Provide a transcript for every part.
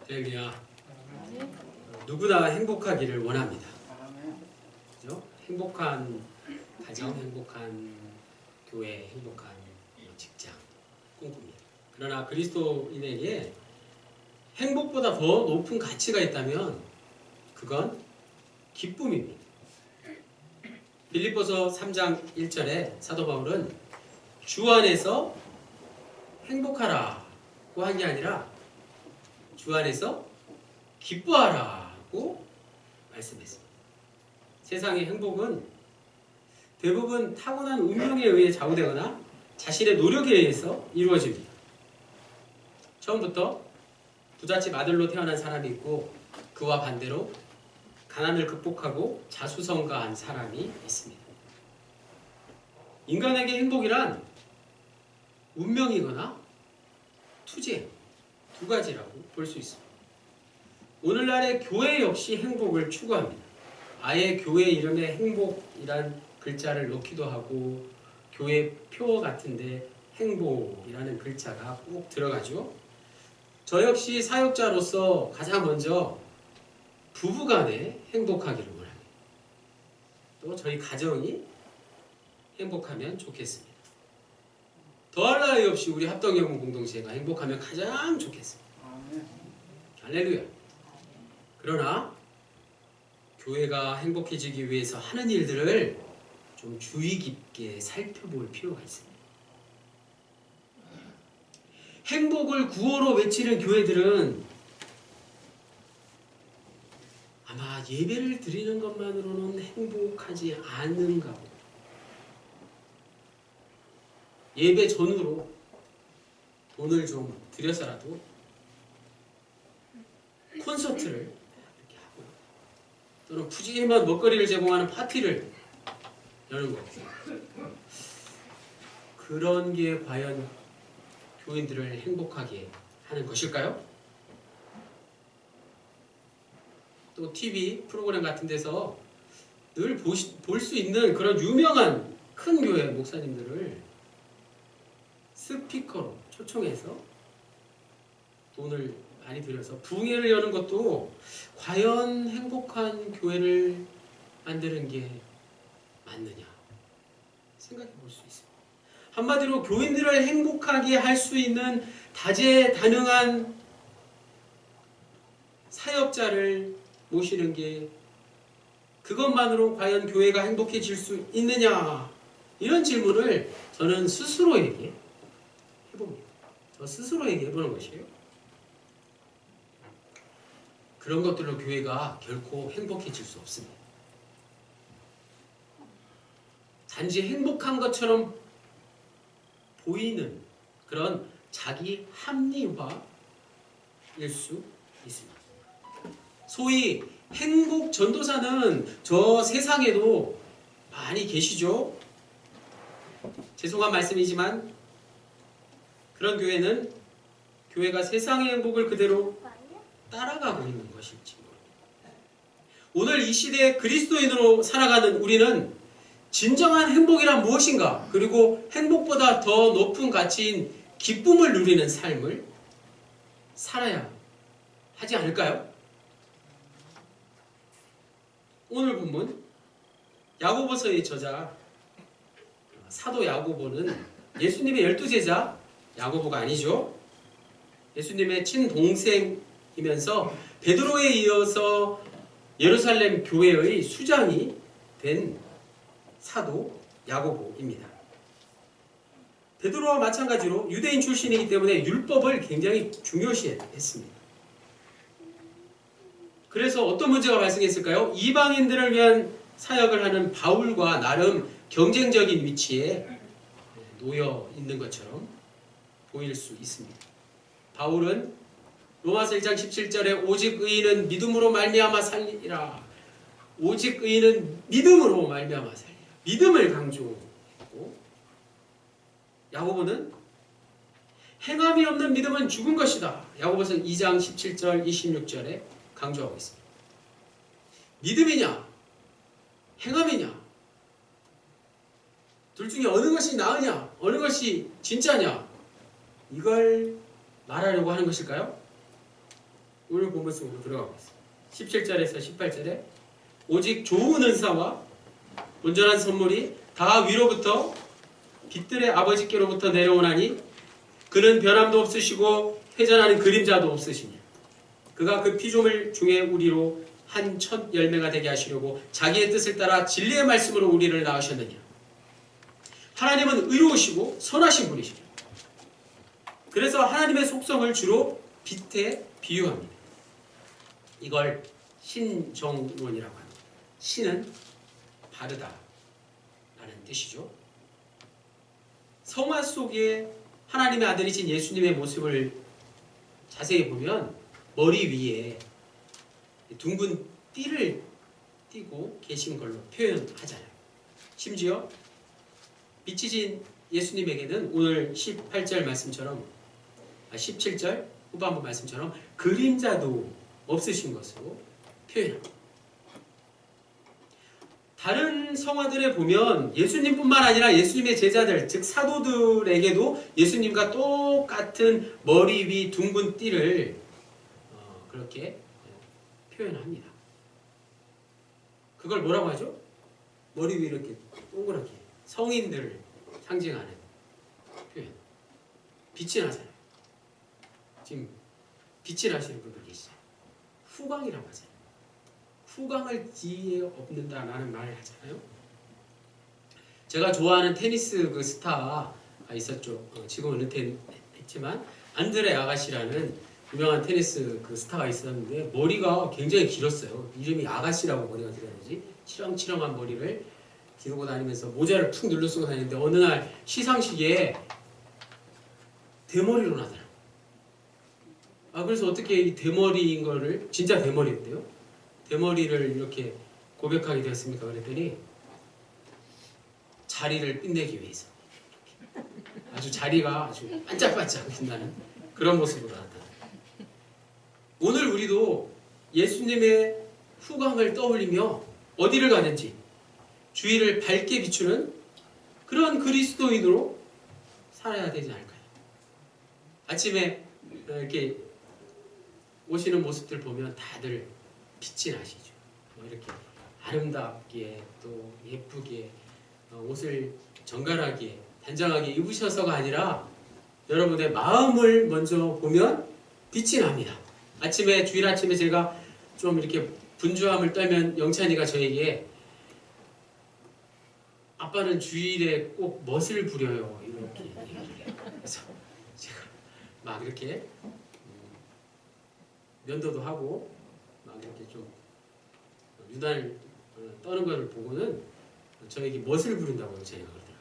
할렐루야. 누구나 행복하기를 원합니다. 그죠? 행복한 가정, 행복한 교회, 행복한 직장 꿈꿉니다. 그러나 그리스도인에게 행복보다 더 높은 가치가 있다면 그건 기쁨입니다. 빌립보서 3장 1절에 사도 바울은 주 안에서 행복하라고 한 게 아니라 주 안에서 기뻐하라고 말씀했습니다. 세상의 행복은 대부분 타고난 운명에 의해 좌우되거나 자신의 노력에 의해서 이루어집니다. 처음부터 부잣집 아들로 태어난 사람이 있고 그와 반대로 가난을 극복하고 자수성가한 사람이 있습니다. 인간에게 행복이란 운명이거나 투쟁 두 가지라고 볼 수 있습니다. 오늘날의 교회 역시 행복을 추구합니다. 아예 교회 이름에 행복이란 글자를 넣기도 하고 교회 표 같은데 행복이라는 글자가 꼭 들어가죠. 저 역시 사역자로서 가장 먼저 부부간에 행복하기를 원합니다. 또 저희 가정이 행복하면 좋겠습니다. 더할 나위 없이 우리 합동영혼 공동체가 행복하면 가장 좋겠습니다. 할렐루야. 그러나 교회가 행복해지기 위해서 하는 일들을 좀 주의 깊게 살펴볼 필요가 있습니다. 행복을 구호로 외치는 교회들은 아마 예배를 드리는 것만으로는 행복하지 않은가 봅니다. 예배 전후로 돈을 좀 들여서라도 콘서트를 이렇게 하고요. 또는 푸짐한 먹거리를 제공하는 파티를 여는 것 같아요. 그런 게 과연 교인들을 행복하게 하는 것일까요? 또 TV 프로그램 같은 데서 늘 볼 수 있는 그런 유명한 큰 교회 목사님들을 스피커로 초청해서 돈을 많이 들여서 부흥회를 여는 것도 과연 행복한 교회를 만드는 게 맞느냐 생각해 볼 수 있습니다. 한마디로 교인들을 행복하게 할 수 있는 다재다능한 사역자를 모시는 게 그것만으로 과연 교회가 행복해질 수 있느냐 이런 질문을 저는 스스로에게 해봅니다. 저 스스로에게 해보는 것이에요. 그런 것들로 교회가 결코 행복해질 수 없습니다. 단지 행복한 것처럼 보이는 그런 자기 합리화일 수 있습니다. 소위 행복 전도사는 저 세상에도 많이 계시죠. 죄송한 말씀이지만 그런 교회는 교회가 세상의 행복을 그대로 따라가고 있는 것일지 모릅니다. 오늘 이 시대에 그리스도인으로 살아가는 우리는 진정한 행복이란 무엇인가, 그리고 행복보다 더 높은 가치인 기쁨을 누리는 삶을 살아야 하지 않을까요? 오늘 본문 야고보서의 저자 사도 야고보는 예수님의 12제자 야고보가 아니죠. 예수님의 친동생이면서 베드로에 이어서 예루살렘 교회의 수장이 된 사도 야고보입니다. 베드로와 마찬가지로 유대인 출신이기 때문에 율법을 굉장히 중요시했습니다. 그래서 어떤 문제가 발생했을까요? 이방인들을 위한 사역을 하는 바울과 나름 경쟁적인 위치에 놓여 있는 것처럼 보일 수 있습니다. 바울은 로마서 1장 17절에 오직 의인은 믿음으로 말미암아 살리라. 오직 의인은 믿음으로 말미암아 살리라. 믿음을 강조했고, 야고보는 행함이 없는 믿음은 죽은 것이다. 야고보서 2장 17절 26절에 강조하고 있습니다. 믿음이냐 행함이냐 둘 중에 어느 것이 나으냐 어느 것이 진짜냐 이걸 말하려고 하는 것일까요? 오늘 본문 속으로 들어가고 있습니다. 17절에서 18절에 오직 좋은 은사와 온전한 선물이 다 위로부터 빛들의 아버지께로부터 내려오나니 그는 변함도 없으시고 회전하는 그림자도 없으시니 그가 그 피조물 중에 우리로 한 첫 열매가 되게 하시려고 자기의 뜻을 따라 진리의 말씀으로 우리를 낳으셨느니라. 하나님은 의로우시고 선하신 분이시죠. 그래서 하나님의 속성을 주로 빛에 비유합니다. 이걸 신정론이라고 합니다. 신은 바르다 라는 뜻이죠. 성화 속에 하나님의 아들이신 예수님의 모습을 자세히 보면 머리 위에 둥근 띠를 띠고 계신 걸로 표현하잖아요. 심지어 빛이신 예수님에게는 오늘 18절 말씀처럼 17절 후반부 말씀처럼 그림자도 없으신 것으로 표현합니다. 다른 성화들에 보면 예수님뿐만 아니라 예수님의 제자들, 즉 사도들에게도 예수님과 똑같은 머리 위 둥근 띠를 그렇게 표현합니다. 그걸 뭐라고 하죠? 머리 위 이렇게 동그랗게 성인들을 상징하는 표현. 빛이 나잖아요. 지금 빛이 나시는 분들 계시죠. 후광이라고 하잖아요. 후광을 뒤에 업는다라는 말을 하잖아요. 제가 좋아하는 테니스 그 스타가 있었죠. 지금은 은퇴했지만 안드레 아가시라는 유명한 테니스 그 스타가 있었는데 머리가 굉장히 길었어요. 이름이 아가씨라고 머리가 길었는지 치렁치렁한 머리를 기르고 다니면서 모자를 푹 눌러 쓰고 다니는데 어느 날 시상식에 대머리로 나더라고요. 그래서 어떻게 이 대머리인 거를 진짜 대머리였대요. 대머리를 이렇게 고백하게 되었습니까? 그랬더니 자리를 빛내기 위해서 아주 자리가 아주 반짝반짝 빛나는 그런 모습으로 나타납니다. 오늘 우리도 예수님의 후광을 떠올리며 어디를 가든지 주위를 밝게 비추는 그런 그리스도인으로 살아야 되지 않을까요? 아침에 이렇게 오시는 모습들 보면 다들 빛이 나시죠. 이렇게 아름답게 또 예쁘게 옷을 정갈하게 단정하게 입으셔서가 아니라 여러분의 마음을 먼저 보면 빛이 납니다. 아침에 주일 아침에 제가 좀 이렇게 분주함을 떨면 영찬이가 저에게 아빠는 주일에 꼭 멋을 부려요 이렇게 얘기해요. 그래서 제가 막 이렇게 면도도 하고 막 이렇게 좀 유난을 떠는 것을 보고는 저에게 멋을 부린다고 영찬이가 그러더라고요.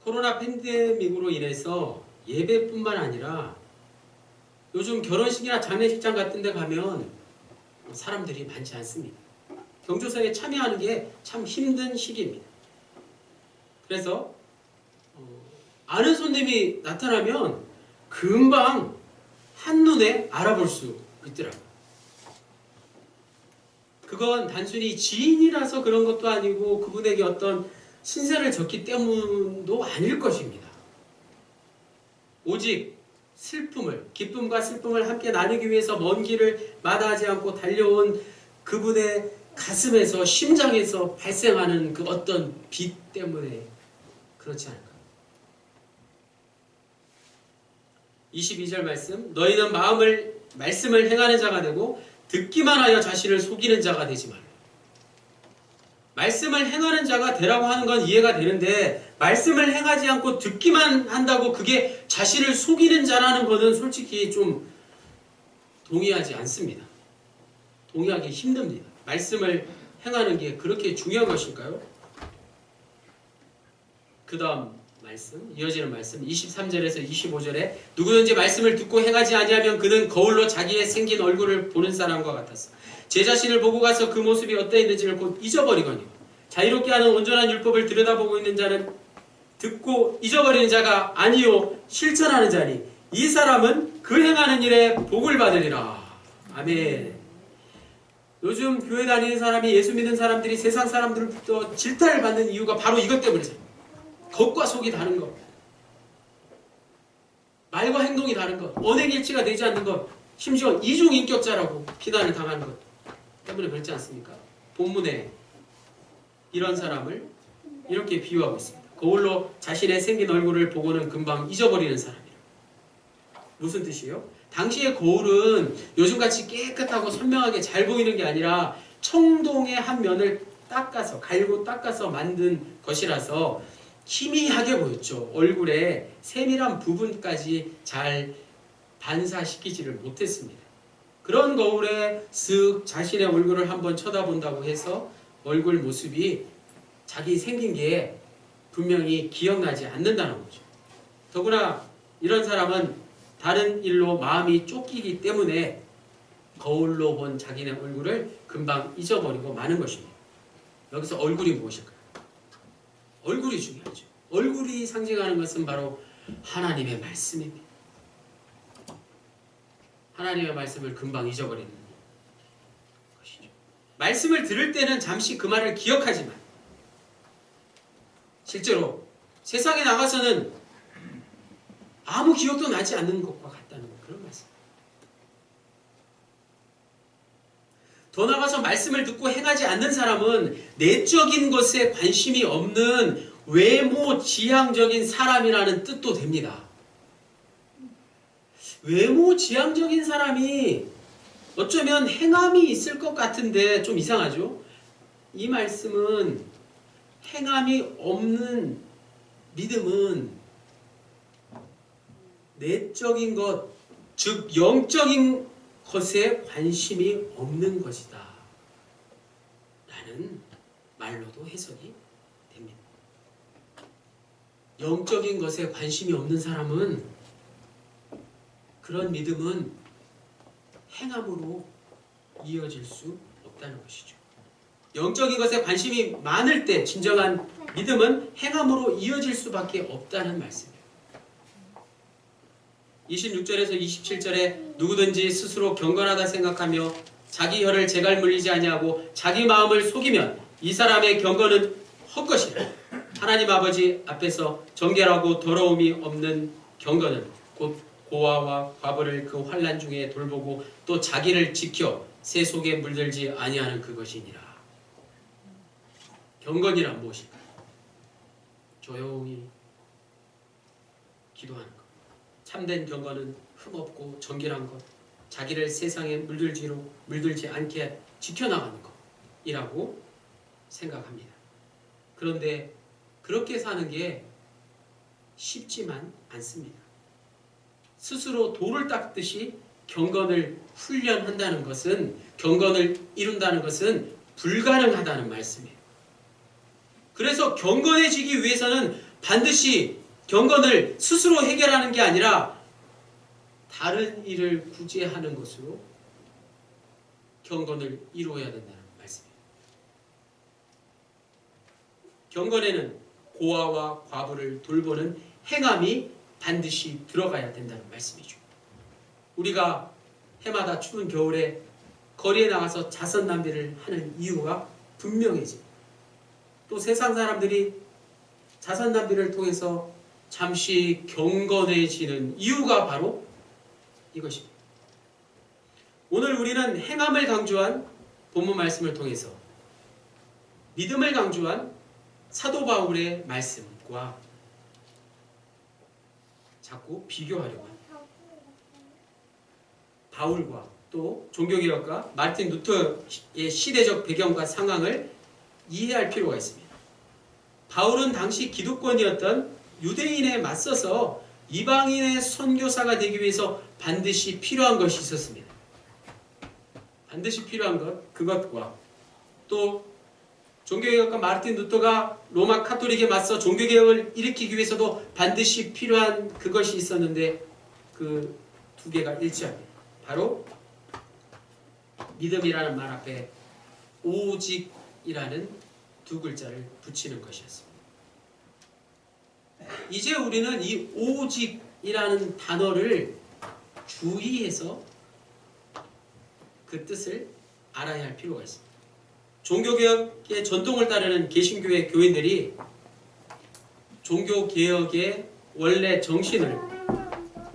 코로나 팬데믹으로 인해서 예배뿐만 아니라 요즘 결혼식이나 장례식장 같은 데 가면 사람들이 많지 않습니다. 경조사에 참여하는 게 참 힘든 시기입니다. 그래서 아는 손님이 나타나면 금방 한눈에 알아볼 수 있더라고요. 그건 단순히 지인이라서 그런 것도 아니고 그분에게 어떤 신세를 졌기 때문도 아닐 것입니다. 오직 슬픔을, 기쁨과 슬픔을 함께 나누기 위해서 먼 길을 마다하지 않고 달려온 그분의 가슴에서, 심장에서 발생하는 그 어떤 빛 때문에 그렇지 않을까. 22절 말씀, 너희는 말씀을 행하는 자가 되고 듣기만 하여 자신을 속이는 자가 되지 말라. 말씀을 행하는 자가 되라고 하는 건 이해가 되는데 말씀을 행하지 않고 듣기만 한다고 그게 자신을 속이는 자라는 것은 솔직히 좀 동의하지 않습니다. 동의하기 힘듭니다. 말씀을 행하는 게 그렇게 중요한 것일까요? 그 다음 말씀, 이어지는 말씀 23절에서 25절에 누구든지 말씀을 듣고 행하지 아니하면 그는 거울로 자기의 생긴 얼굴을 보는 사람과 같았어. 제 자신을 보고 가서 그 모습이 어떠했는지를 곧 잊어버리거니와 자유롭게 하는 온전한 율법을 들여다보고 있는 자는 듣고 잊어버리는 자가 아니요 실천하는 자니 이 사람은 그 행하는 일에 복을 받으리라. 아멘. 요즘 교회 다니는 사람이, 예수 믿는 사람들이 세상 사람들부터 질타를 받는 이유가 바로 이것 때문이죠. 겉과 속이 다른 것. 말과 행동이 다른 것, 언행일치가 되지 않는 것, 심지어 이중인격자라고 비난을 당하는 것 때문에 그렇지 않습니까? 본문에 이런 사람을 이렇게 비유하고 있습니다. 거울로 자신의 생긴 얼굴을 보고는 금방 잊어버리는 사람이라. 무슨 뜻이에요? 당시의 거울은 요즘같이 깨끗하고 선명하게 잘 보이는 게 아니라 청동의 한 면을 닦아서, 갈고 닦아서 만든 것이라서 희미하게 보였죠. 얼굴의 세밀한 부분까지 잘 반사시키지를 못했습니다. 그런 거울에 쓱 자신의 얼굴을 한번 쳐다본다고 해서 얼굴 모습이 자기 생긴 게 분명히 기억나지 않는다는 거죠. 더구나 이런 사람은 다른 일로 마음이 쫓기기 때문에 거울로 본 자기네 얼굴을 금방 잊어버리고 마는 것입니다. 여기서 얼굴이 무엇일까요? 얼굴이 중요하죠. 얼굴이 상징하는 것은 바로 하나님의 말씀입니다. 하나님의 말씀을 금방 잊어버리는 것이죠. 말씀을 들을 때는 잠시 그 말을 기억하지만 실제로 세상에 나가서는 아무 기억도 나지 않는 것과 같다는 그런 말씀. 더 나아가서 말씀을 듣고 행하지 않는 사람은 내적인 것에 관심이 없는 외모 지향적인 사람이라는 뜻도 됩니다. 외모 지향적인 사람이 어쩌면 행함이 있을 것 같은데 좀 이상하죠? 이 말씀은 행함이 없는 믿음은 내적인 것, 즉 영적인 것에 관심이 없는 것이다 라는 말로도 해석이 됩니다. 영적인 것에 관심이 없는 사람은, 그런 믿음은 행함으로 이어질 수 없다는 것이죠. 영적인 것에 관심이 많을 때 진정한 믿음은 행함으로 이어질 수밖에 없다는 말씀이에요. 26절에서 27절에 누구든지 스스로 경건하다 생각하며 자기 혀를 재갈 물리지 아니하고 자기 마음을 속이면 이 사람의 경건은 헛것이라. 하나님 아버지 앞에서 정결하고 더러움이 없는 경건은 곧 고아와 과부를 그 환난 중에 돌보고 또 자기를 지켜 새 속에 물들지 아니하는 그것이니라. 경건이란 무엇일까요? 조용히 기도하는 것. 참된 경건은 흠없고 정결한 것, 자기를 세상에 물들지 않게 지켜나가는 것이라고 생각합니다. 그런데 그렇게 사는 게 쉽지만 않습니다. 스스로 돌을 닦듯이 경건을 훈련한다는 것은, 경건을 이룬다는 것은 불가능하다는 말씀이에요. 그래서 경건해지기 위해서는 반드시 경건을 스스로 해결하는 게 아니라 다른 일을 구제하는 것으로 경건을 이루어야 된다는 말씀이에요. 경건에는 고아와 과부를 돌보는 행함이 반드시 들어가야 된다는 말씀이죠. 우리가 해마다 추운 겨울에 거리에 나가서 자선 낭비를 하는 이유가 분명해집니다. 또 세상 사람들이 자선 낭비를 통해서 잠시 경건해지는 이유가 바로 이것입니다. 오늘 우리는 행함을 강조한 본문 말씀을 통해서 믿음을 강조한 사도 바울의 말씀과 자꾸 비교하려고 합니다. 바울과 또 종교개혁가 마르틴 루터의 시대적 배경과 상황을 이해할 필요가 있습니다. 바울은 당시 기득권이었던 유대인에 맞서서 이방인의 선교사가 되기 위해서 반드시 필요한 것이 있었습니다. 반드시 필요한 것, 그것과 또 종교개혁가 마르틴 루터가 로마 카톨릭에 맞서 종교개혁을 일으키기 위해서도 반드시 필요한 그것이 있었는데 그 두 개가 일치합니다. 바로 믿음이라는 말 앞에 오직이라는 두 글자를 붙이는 것이었습니다. 이제 우리는 이 오직이라는 단어를 주의해서 그 뜻을 알아야 할 필요가 있습니다. 종교개혁의 전통을 따르는 개신교회 교인들이 종교개혁의 원래 정신을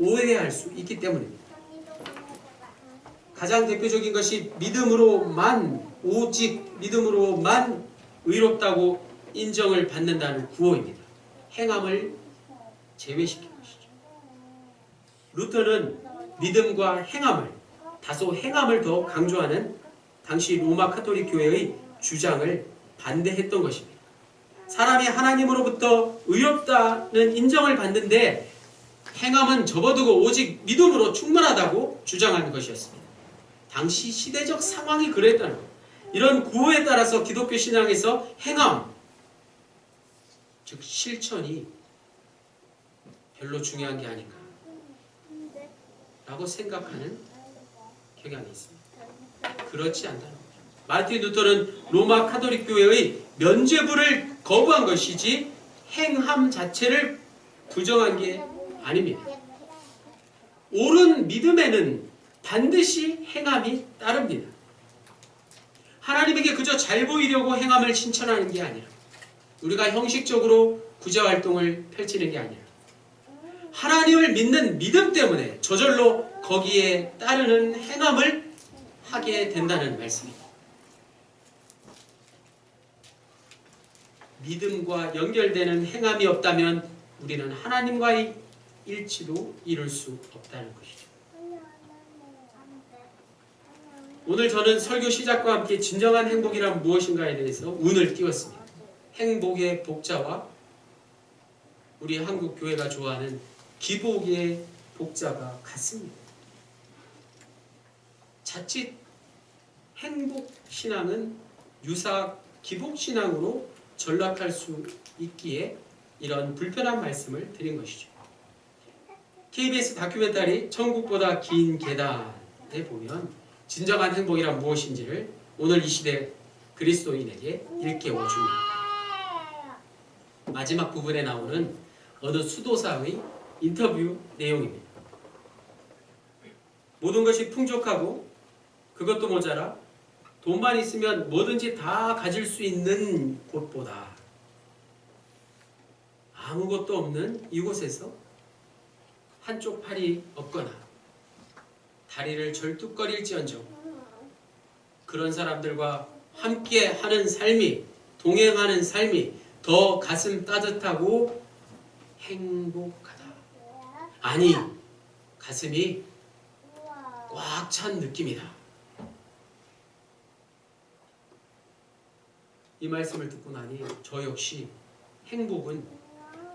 오해할 수 있기 때문입니다. 가장 대표적인 것이 믿음으로만, 오직 믿음으로만 의롭다고 인정을 받는다는 구호입니다. 행함을 제외시킨 것이죠. 루터는 믿음과 행함을, 다소 행함을 더 강조하는 당시 로마 카톨릭 교회의 주장을 반대했던 것입니다. 사람이 하나님으로부터 의롭다는 인정을 받는데 행함은 접어두고 오직 믿음으로 충분하다고 주장하는 것이었습니다. 당시 시대적 상황이 그랬다는 것. 이런 구호에 따라서 기독교 신앙에서 행함, 즉 실천이 별로 중요한 게 아닌가 라고 생각하는 경향이 있습니다. 그렇지 않다는 거죠. 마르틴 루터는 로마 카톨릭 교회의 면죄부를 거부한 것이지 행함 자체를 부정한 게 아닙니다. 옳은 믿음에는 반드시 행함이 따릅니다. 하나님에게 그저 잘 보이려고 행함을 신천하는 게 아니라, 우리가 형식적으로 구제활동을 펼치는 게 아니라, 하나님을 믿는 믿음 때문에 저절로 거기에 따르는 행함을 하게 된다는 말씀입니다. 믿음과 연결되는 행함이 없다면 우리는 하나님과의 일치도 이룰 수 없다는 것이죠. 오늘 저는 설교 시작과 함께 진정한 행복이란 무엇인가에 대해서 운을 띄웠습니다. 행복의 복자와 우리 한국 교회가 좋아하는 기복의 복자가 같습니다. 자칫 행복신앙은 유사 기복신앙으로 전락할 수 있기에 이런 불편한 말씀을 드린 것이죠. KBS 다큐멘터리 천국보다 긴 계단에 보면 진정한 행복이란 무엇인지를 오늘 이 시대 그리스도인에게 일깨워 줍니다. 마지막 부분에 나오는 어느 수도사의 인터뷰 내용입니다. 모든 것이 풍족하고 그것도 모자라 돈만 있으면 뭐든지 다 가질 수 있는 곳보다 아무것도 없는 이곳에서 한쪽 팔이 없거나 다리를 절뚝거릴지언정 그런 사람들과 함께 하는 삶이, 동행하는 삶이 더 가슴 따뜻하고 행복하다. 아니, 가슴이 꽉 찬 느낌이다. 이 말씀을 듣고 나니 저 역시 행복은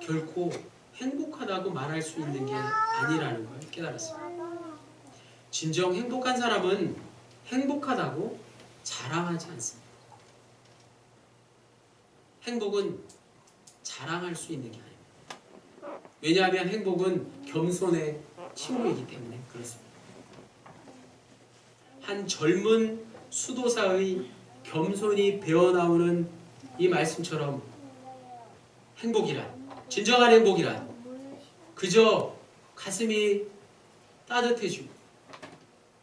결코 행복하다고 말할 수 있는 게 아니라는 걸 깨달았습니다. 진정 행복한 사람은 행복하다고 자랑하지 않습니다. 행복은 자랑할 수 있는 게 아닙니다. 왜냐하면 행복은 겸손의 칭호이기 때문에 그렇습니다. 한 젊은 수도사의 겸손이 배어나오는 이 말씀처럼 행복이란, 진정한 행복이란 그저 가슴이 따뜻해지고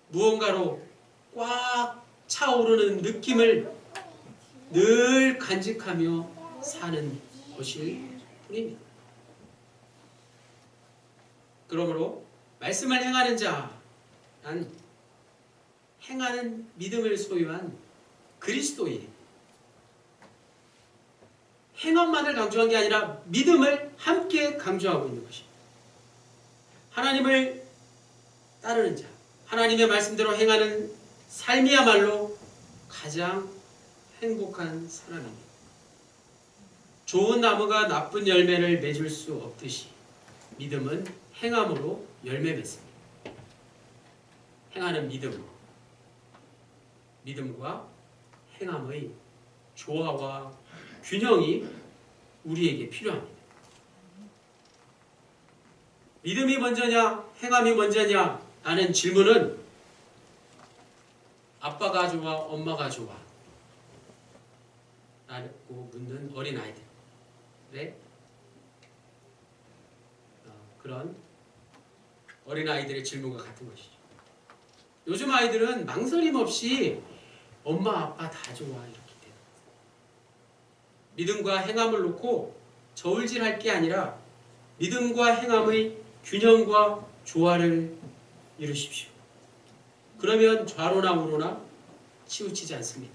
무언가로 꽉 차오르는 느낌을 늘 간직하며 사는 것일 뿐입니다. 그러므로 말씀을 행하는 자란 행하는 믿음을 소유한 그리스도인, 행함만을 강조한 게 아니라 믿음을 함께 강조하고 있는 것입니다. 하나님을 따르는 자, 하나님의 말씀대로 행하는 삶이야말로 가장 행복한 사람입니다. 좋은 나무가 나쁜 열매를 맺을 수 없듯이 믿음은 행함으로 열매 맺습니다. 행하는 믿음과 행함의 조화와 균형이 우리에게 필요합니다. 믿음이 먼저냐, 행함이 먼저냐 라는 질문은 아빠가 좋아, 엄마가 좋아 라고 묻는 어린아이들의 그런 어린아이들의 질문과 같은 것이죠. 요즘 아이들은 망설임 없이 엄마, 아빠 다 좋아 이렇게 돼요. 믿음과 행함을 놓고 저울질할 게 아니라 믿음과 행함의 균형과 조화를 이루십시오. 그러면 좌로나 우로나 치우치지 않습니다.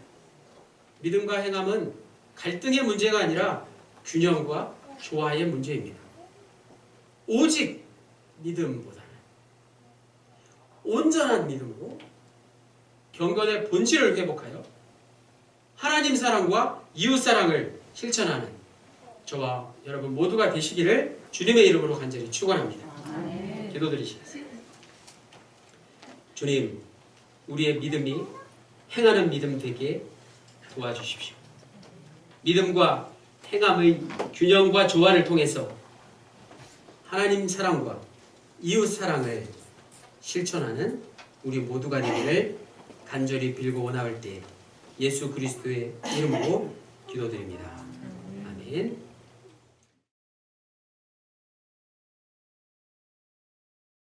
믿음과 행함은 갈등의 문제가 아니라 균형과 조화의 문제입니다. 오직 믿음보다는 온전한 믿음으로 경건의 본질을 회복하여 하나님 사랑과 이웃 사랑을 실천하는 저와 여러분 모두가 되시기를 주님의 이름으로 간절히 축원합니다. 기도드리시겠습니다. 주님, 우리의 믿음이 행하는 믿음 되게 도와주십시오. 믿음과 행함의 균형과 조화를 통해서 하나님 사랑과 이웃 사랑을 실천하는 우리 모두가 되기를 간절히 빌고 원하올 때 예수 그리스도의 이름으로 기도드립니다. 아멘.